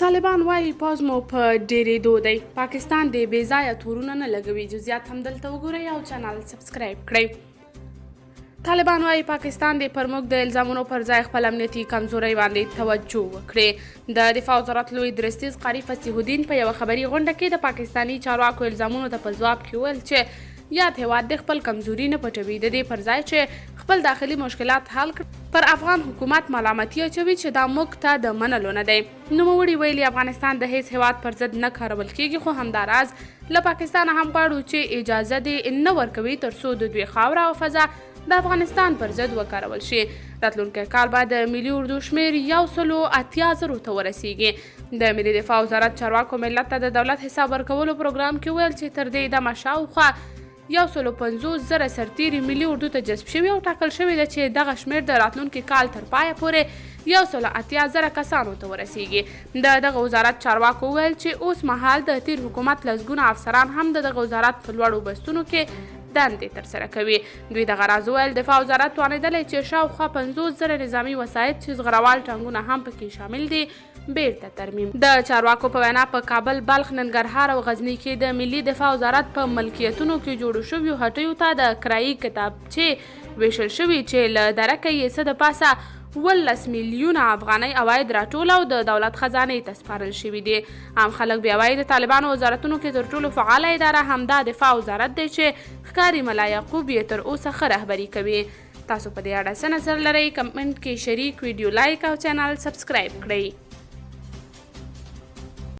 طالبان وايي پوځ مو په ډېرېدو دی. پاکستان د بې ځایه تورونه نه لګوي. جزئیات هم دلته وګورئ او چینل سبسکرایب کړئ. طالبان وايي پاکستان د پر موږ د الزامونو پر ځای خپل امنیتي کمزورۍ باندې توجه وکړي. د دفاع وزارت لوی درستیز قاری فصیح الدین په یوه خبري غونډه کې د پاکستاني چارواکو الزامونو ته په ځواب کې وویل چې یاد هیواد د خپل کمزوري نه پټوي، د دې پر ځای چې خپل داخلي مشکلات حل کړي پر افغان حکومت ملامتي اچوي چې دا موږ ته د منلو نه دی. نوموړي ویلي افغانستان د هیڅ هیواد پر ضد نه کارول کیږي، خو همداراز له پاکستانه هم غواړو چې اجازه دې نه ورکوي ترڅو د دوی خاوره او فضا د افغانستان پر ضد وکارول شي. راتلونکی کال به د ملي اردو شمیر 180,000 ته ورسیږي. د ملي دفاع وزارت چارواکو ملت ته د دولت حساب ورکولو پروګرام کې ویل چې تر دې دمه شاوخوا 150,000 سرتیري ملي اردو ته جذب شوي او ټاکل شوې ده چې دغه شمیر د راتلونکي کال تر پایه پورې 180,000 کسانو ته ورسیږي. دغه وزارت چارواکو وویل چې اوس مهال د تیر حکومت لسګونه افسران هم د دغه وزارت په لوړو بستونو کې دندې ترسره کوي. دوی دغه راز وویل دفاع وزارت توانېدلی چې شاوخوا 50,000 نظامي وسایط چې زغروال ټانګونه هم پکې شامل دي بیرته ترمیم. د چارواکو په وینا په کابل، بلخ، ننګرهار او غزني کې د ملي دفاع وزارت په ملکیتونو کې جوړو شویو هټیو ته د کرایي کتابچې ویشل شوي چې له درکه یې څه د پاسه 18 میلیونه افغانۍ عواید راټول او د دولت خزانې ته سپارل شوي دي. عام خلک بیا وایي د طالبانو وزارتونو کې تر ټولو فعاله اداره همدا دفاع وزارت دی چې ښکاري ملا یعقوب یې تر اوسه ښه رهبري کوي. تاسو په دې اړه څه نظر لرئ؟ کمنټ کې شریک، ویډیو لایک او چینل سبسکرایب کړئ.